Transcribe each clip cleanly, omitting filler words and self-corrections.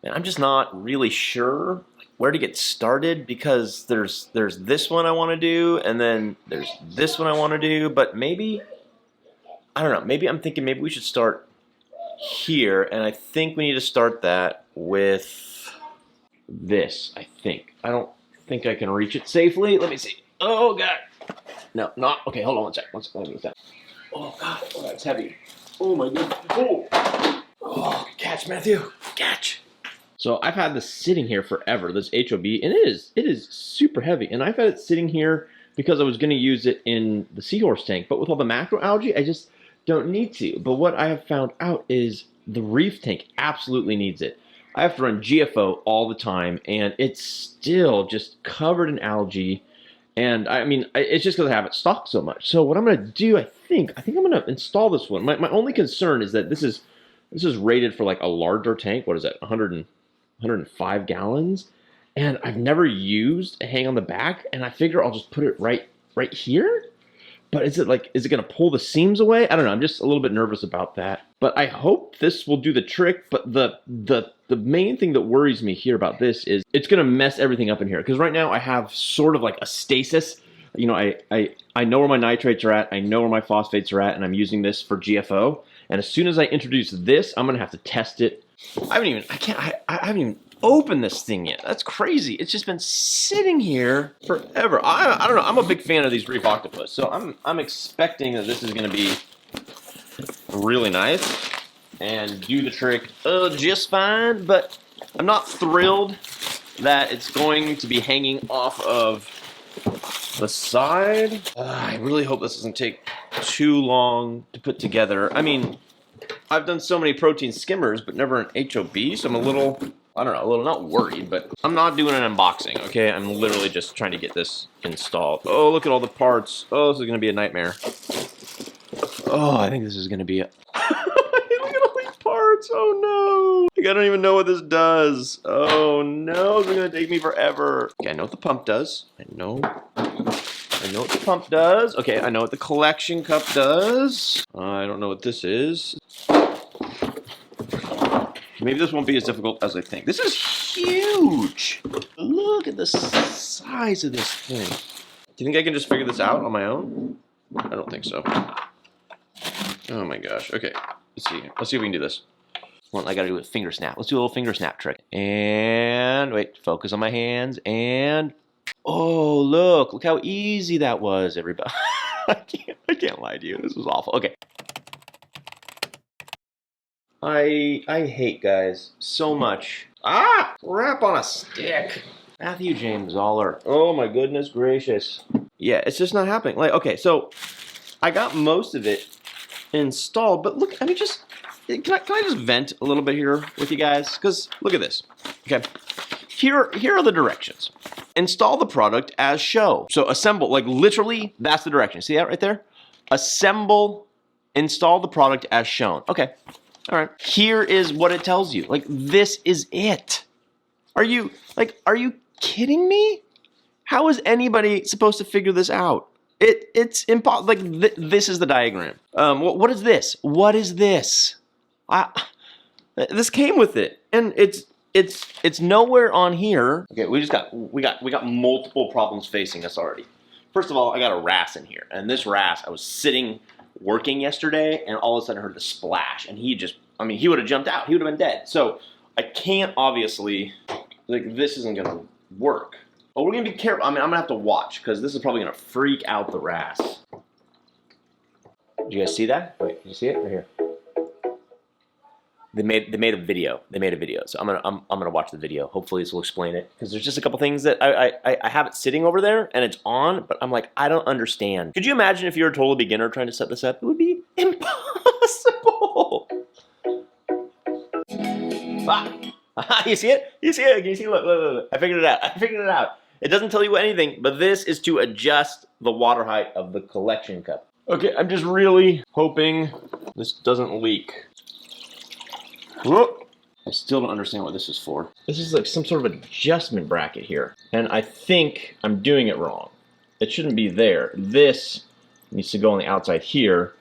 And I'm just not really sure where to get started because there's this one I want to do, and then there's this one I want to do, but maybe, I don't know, maybe I'm thinking maybe we should start here, and I think we need to start that with this, I think. I don't think I can reach it safely. Let me see. Oh, God. No, not, okay, hold on one sec. Let me get that. Oh, God, oh, that's heavy. Oh, my goodness. Oh, catch, Matthew, catch. So I've had this sitting here forever, this HOB, and it is super heavy. And I've had it sitting here because I was going to use it in the seahorse tank. But with all the macroalgae, I just don't need to. But what I have found out is the reef tank absolutely needs it. I have to run GFO all the time, and it's still just covered in algae. And I mean, it's just because I have it stocked so much. So what I'm going to do, I think I'm going to install this one. My only concern is that this is rated for like a larger tank. What is that? 105 gallons. And I've never used a hang on the back, and I figure I'll just put it right here. But is it going to pull the seams away? I don't know. I'm just a little bit nervous about that. But I hope this will do the trick. But the main thing that worries me here about this is it's going to mess everything up in here. Because right now I have sort of like a stasis. You know, I know where my nitrates are at. I know where my phosphates are at. And I'm using this for GFO. And as soon as I introduce this, I'm going to have to test it. I haven't even opened this thing yet. That's crazy. It's just been sitting here forever. I don't know. I'm a big fan of these Reef Octopus, so I'm expecting that this is going to be really nice and do the trick just fine. But I'm not thrilled that it's going to be hanging off of the side. I really hope this doesn't take too long to put together. I mean, I've done so many protein skimmers, but never an HOB, so I'm a little, I don't know, a little not worried, but I'm not doing an unboxing, okay? I'm literally just trying to get this installed. Oh, look at all the parts. Oh, this is going to be a nightmare. Oh, I think this is going to be a... Look at all these parts. Oh, no. I don't even know what this does. Oh, no. It's going to take me forever. Okay, I know what the pump does. I know what the pump does. Okay, I know what the collection cup does. I don't know what this is. Maybe this won't be as difficult as I think. This is huge. Look at the size of this thing. Do you think I can just figure this out on my own? I don't think so. Oh my gosh. Okay, let's see. Let's see if we can do this. Well, I gotta do a finger snap. Let's do a little finger snap trick. And wait, focus on my hands. And oh, look how easy that was, everybody. I can't lie to you. This was awful. Okay. I hate guys so much. Ah! Crap on a stick. Matthew James Zoller. Oh my goodness gracious. Yeah, it's just not happening. Like, okay, so I got most of it installed, but look, I mean, just can I just vent a little bit here with you guys? Because look at this. Okay. Here are the directions. Install the product as shown. So assemble, like literally, that's the direction. See that right there? Assemble, install the product as shown. Okay. All right, here is what it tells you. Like, this is it. Are you kidding me? How is anybody supposed to figure this out? It's impossible. Like, this is the diagram. What is this? What is this? This came with it, and it's nowhere on here. Okay, we got multiple problems facing us already. First of all, I got a wrasse in here, and this wrasse, I was sitting working yesterday, and all of a sudden I heard the splash, and he would have jumped out. He would have been dead. So I can't obviously, like, this isn't gonna work. But we're gonna be careful. I mean, I'm gonna have to watch because this is probably gonna freak out the wrasse. Did you guys see that? Wait, did you see it right here? They made a video. They made a video. So I'm gonna watch the video. Hopefully this will explain it because there's just a couple things that I have it sitting over there and it's on, but I'm like, I don't understand. Could you imagine if you were a total beginner trying to set this up? It would be impossible. Ah, you see it? You see it? Can you see? Look. I figured it out. It doesn't tell you anything, but this is to adjust the water height of the collection cup. Okay, I'm just really hoping this doesn't leak. Whoop. I still don't understand what this is for. This is like some sort of adjustment bracket here. And I think I'm doing it wrong. It shouldn't be there. This needs to go on the outside here.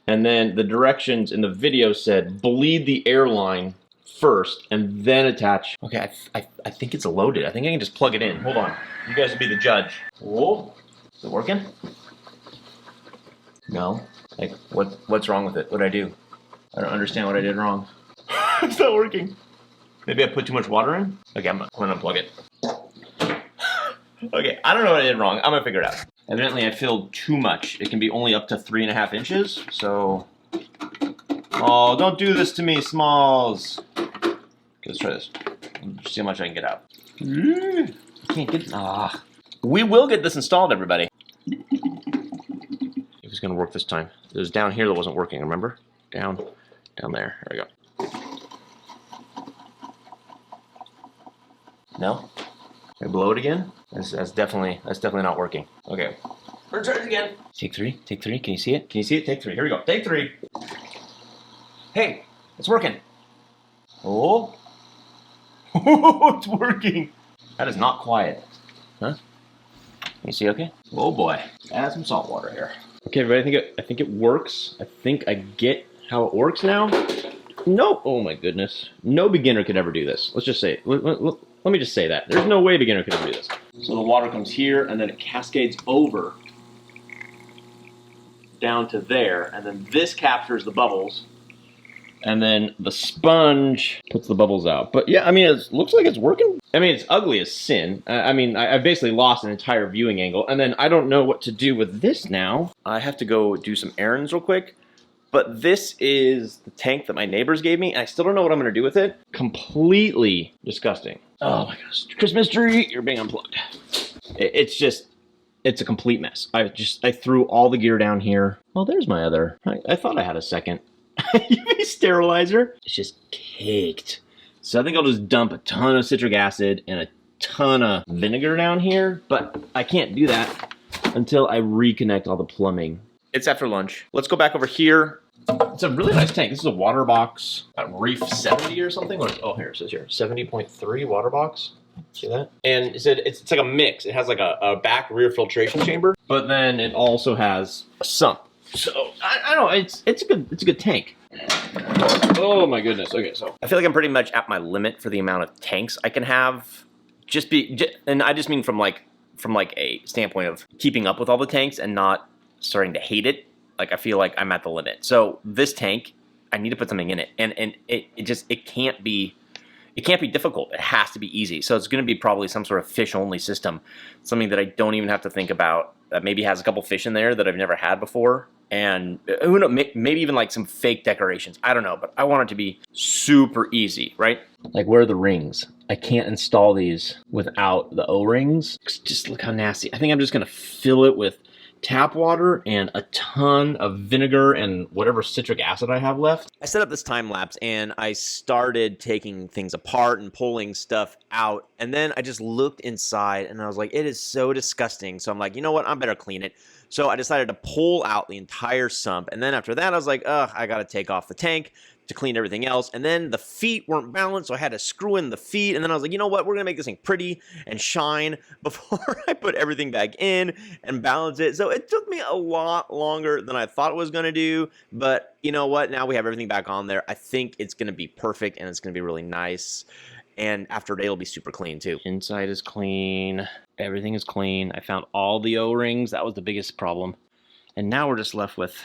And then the directions in the video said bleed the airline first and then attach. Okay, I think it's loaded. I think I can just plug it in. Hold on. You guys will be the judge. Whoa. Is it working? No. Like, what's wrong with it? What'd I do? I don't understand what I did wrong. It's not working. Maybe I put too much water in? Okay, I'm gonna unplug it. Okay, I don't know what I did wrong. I'm gonna figure it out. Evidently I filled too much. It can be only up to 3.5 inches, so... Oh, don't do this to me, Smalls. Okay, let's try this. Let's see how much I can get out. I can't get... Ah. We will get this installed, everybody. If it's gonna work this time. It was down here that wasn't working, remember? Down there. There we go. No? Can I blow it again? That's definitely not working. Okay. We're gonna try it again. Take three. Can you see it? Can you see it? Take 3. Here we go. Take 3. Hey, it's working. Oh. It's working. That is not quiet. Huh? Can you see okay? Oh boy. Add some salt water here. Okay, everybody, I think it works. I think I get how it works now. No, oh my goodness. No beginner could ever do this. Let's just say, let me just say that. There's no way a beginner could ever do this. So the water comes here, and then it cascades over down to there, and then this captures the bubbles, and then the sponge puts the bubbles out. But yeah, I mean, it looks like it's working. I mean, it's ugly as sin. I mean, I've basically lost an entire viewing angle, and then I don't know what to do with this now. I have to go do some errands real quick. But this is the tank that my neighbors gave me, and I still don't know what I'm gonna do with it. Completely disgusting. Oh my gosh, Christmas tree, you're being unplugged. It's a complete mess. I threw all the gear down here. Oh, there's my other, I thought I had a second UV sterilizer. It's just caked. So I think I'll just dump a ton of citric acid and a ton of vinegar down here, but I can't do that until I reconnect all the plumbing. It's after lunch. Let's go back over here. It's a really nice tank. This is a Waterbox Reef 70 or something. Oh, here it says here, 70.3 Waterbox. See that? And it said it's like a mix. It has like a back rear filtration chamber, but then it also has a sump. So I don't know. It's a good tank. Oh my goodness. Okay, so I feel like I'm pretty much at my limit for the amount of tanks I can have. And I just mean from like a standpoint of keeping up with all the tanks and not starting to hate it. Like, I feel like I'm at the limit. So this tank, I need to put something in it, and it can't be difficult. It has to be easy. So it's going to be probably some sort of fish only system, something that I don't even have to think about. That maybe has a couple fish in there that I've never had before, and who knows, maybe even like some fake decorations. I don't know, but I want it to be super easy, right? Like, where are the rings? I can't install these without the O-rings. Just look how nasty. I think I'm just going to fill it with tap water and a ton of vinegar and whatever citric acid I have left. I set up this time lapse and I started taking things apart and pulling stuff out, and then I just looked inside and I was like, it is so disgusting. So I'm like, you know what, I better clean it. So I decided to pull out the entire sump, and then after that I was like, ugh, I gotta take off the tank to clean everything else. And then the feet weren't balanced, so I had to screw in the feet. And then I was like, you know what, we're gonna make this thing pretty and shine before I put everything back in and balance it. So it took me a lot longer than I thought it was gonna do, but you know what, now we have everything back on there. I think it's gonna be perfect, and it's gonna be really nice. And after a day, it'll be super clean too. Inside is clean, everything is clean. I found all the O-rings, that was the biggest problem. And now we're just left with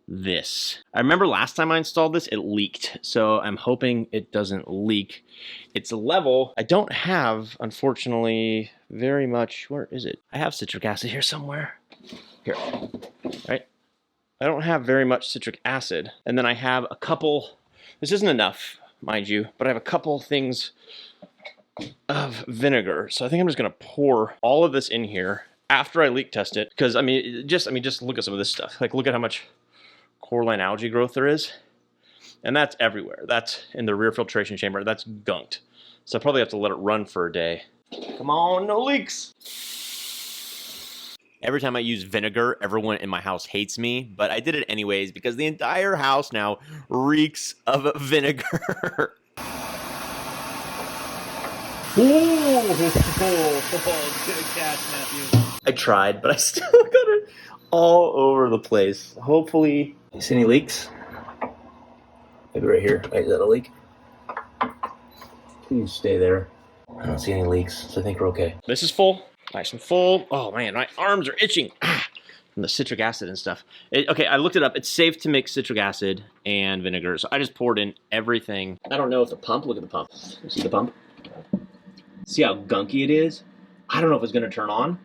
this. I remember last time I installed this, it leaked. So I'm hoping it doesn't leak. It's level. I don't have, unfortunately, very much. Where is it? I have citric acid here somewhere. Here, right? I don't have very much citric acid. And then I have a couple, this isn't enough, mind you, but I have a couple things of vinegar. So I think I'm just gonna pour all of this in here after I leak test it. Because I mean, just look at some of this stuff. Like, look at how much coralline algae growth there is, and that's everywhere. That's in the rear filtration chamber. That's gunked. So I probably have to let it run for a day. Come on, no leaks. Every time I use vinegar, everyone in my house hates me, but I did it anyways because the entire house now reeks of vinegar. Ooh, good catch, Matthew. I tried, but I still got it all over the place. Hopefully, you see any leaks? Maybe right here. Wait, is that a leak? You can stay there. I don't see any leaks, so I think we're okay. This is full. Nice and full. Oh man, my arms are itching. From the citric acid and stuff. Okay, I looked it up. It's safe to mix citric acid and vinegar. So I just poured in everything. I don't know if the pump, look at the pump. You see the pump? See how gunky it is? I don't know if it's gonna turn on.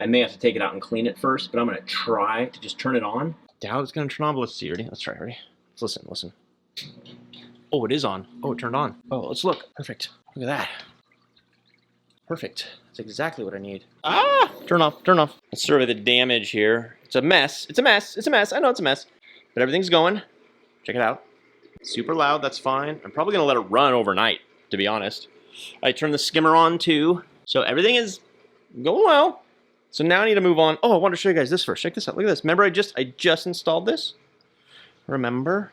I may have to take it out and clean it first, but I'm gonna try to just turn it on. Doubt it's gonna turn on, but let's see. Ready? Let's try. Ready? Let's listen. Oh, it is on. Oh, it turned on. Oh, let's look. Perfect. Look at that. Perfect. That's exactly what I need. Ah! Turn off. Let's survey the damage here. It's a mess. It's a mess. I know it's a mess. But everything's going. Check it out. Super loud. That's fine. I'm probably going to let it run overnight, to be honest. I turned the skimmer on, too. So everything is going well. So now I need to move on. Oh, I want to show you guys this first. Check this out. Look at this. Remember I just installed this? Remember?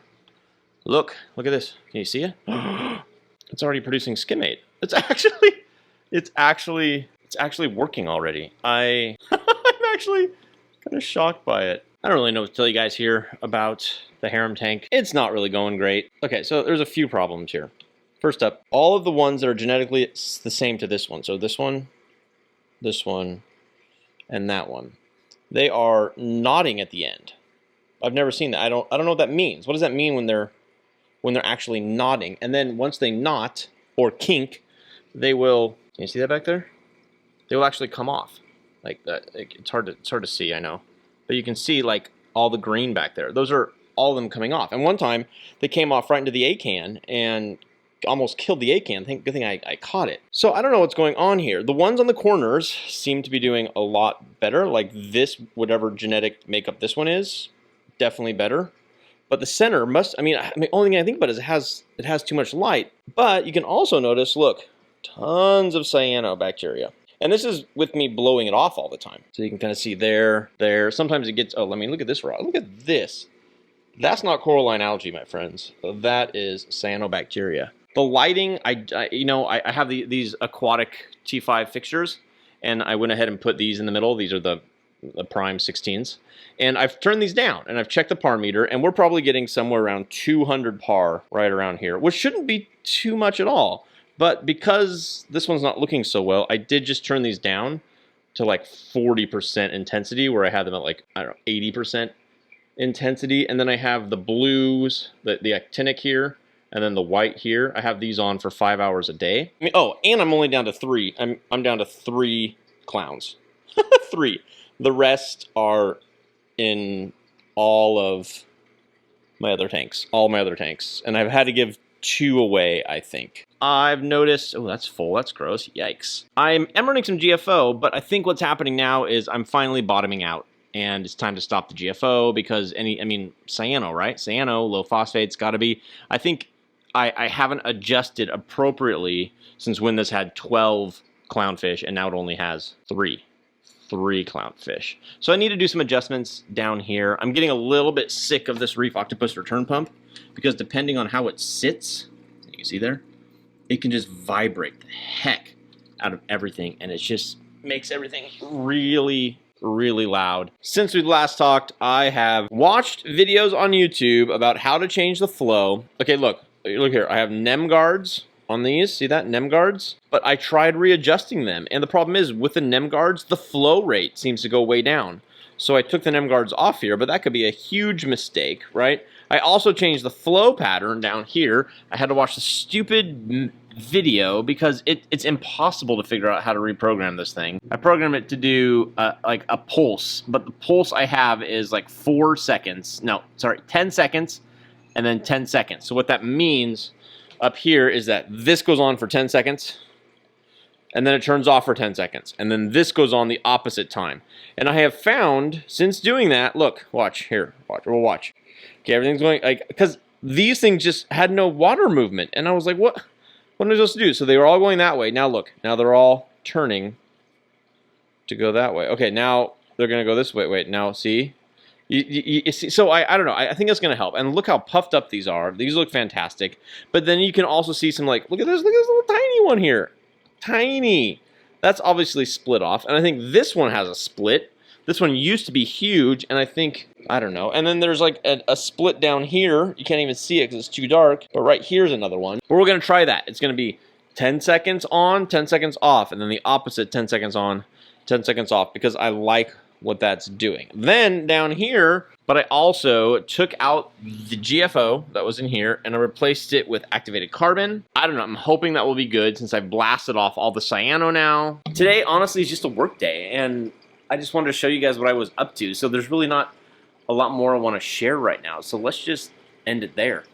Look at this. Can you see it? It's already producing skimmate. It's actually working already. I'm actually kind of shocked by it. I don't really know what to tell you guys here about the Harem tank. It's not really going great. Okay, so there's a few problems here. First up, all of the ones that are genetically the same to this one. So this one, and that one. They are knotting at the end. I've never seen that. I don't know what that means. What does that mean when they're actually knotting? And then once they knot or kink, they will, can you see that back there? They will actually come off. Like that. It's hard to see, I know. But you can see like all the green back there. Those are all of them coming off. And one time they came off right into the A-can and almost killed the A-can. Good thing I caught it. So I don't know what's going on here. The ones on the corners seem to be doing a lot better. Like this, whatever genetic makeup this one is, definitely better. But the center must, I mean, only thing I think about is it has too much light. But you can also notice, look, tons of cyanobacteria. And this is with me blowing it off all the time. So you can kind of see there. Sometimes it gets, oh, I mean, look at this rod. Look at this. That's not coralline algae, my friends. That is cyanobacteria. The lighting, I have these aquatic T5 fixtures, and I went ahead and put these in the middle. These are the prime 16s. And I've turned these down, and I've checked the par meter, and we're probably getting somewhere around 200 par right around here, which shouldn't be too much at all. But because this one's not looking so well, I did just turn these down to like 40% intensity, where I had them at like, I don't know, 80% intensity. And then I have the blues, the actinic here, and then the white here. I have these on for 5 hours a day. I mean, oh, and I'm only down to 3. I'm down to 3 clowns. 3. The rest are in all of my other tanks. All my other tanks. And I've had to give 2 away, I think. I've noticed, oh, that's full, that's gross, yikes. I'm running some GFO, but I think what's happening now is I'm finally bottoming out, and it's time to stop the GFO because cyano, right? Cyano, low phosphate's gotta be. I think I haven't adjusted appropriately since when this had 12 clownfish, and now it only has 3 clownfish. So I need to do some adjustments down here. I'm getting a little bit sick of this Reef Octopus return pump because depending on how it sits, you can see there, it can just vibrate the heck out of everything, and it just makes everything really, really loud. Since we last talked, I have watched videos on YouTube about how to change the flow. Okay, look here. I have nem guards on these. See that? Nem guards. But I tried readjusting them, and the problem is with the nem guards, the flow rate seems to go way down. So I took the nem guards off here, but that could be a huge mistake, right? I also changed the flow pattern down here. I had to watch the stupid video because it's impossible to figure out how to reprogram this thing. I programmed it to do like a pulse, but the pulse I have is like 4 seconds. No, sorry, 10 seconds and then 10 seconds. So what that means up here is that this goes on for 10 seconds and then it turns off for 10 seconds. And then this goes on the opposite time. And I have found, since doing that, look, watch, here, we'll watch. Okay, everything's going, like, because these things just had no water movement. And I was like, what am I supposed to do? So they were all going that way. Now look, now they're all turning to go that way. Okay, now they're going to go this way. Wait, now see? You see, so I don't know. I think that's going to help. And look how puffed up these are. These look fantastic. But then you can also see some, like, look at this little tiny one here. Tiny. That's obviously split off. And I think this one has a split. This one used to be huge, and I think, I don't know. And then there's like a split down here. You can't even see it because it's too dark. But right here's another one. But we're going to try that. It's going to be 10 seconds on, 10 seconds off, and then the opposite 10 seconds on, 10 seconds off, because I like what that's doing. Then down here, but I also took out the GFO that was in here and I replaced it with activated carbon. I don't know, I'm hoping that will be good since I've blasted off all the cyano now. Today, honestly, is just a work day, and I just wanted to show you guys what I was up to. So there's really not a lot more I want to share right now. So let's just end it there.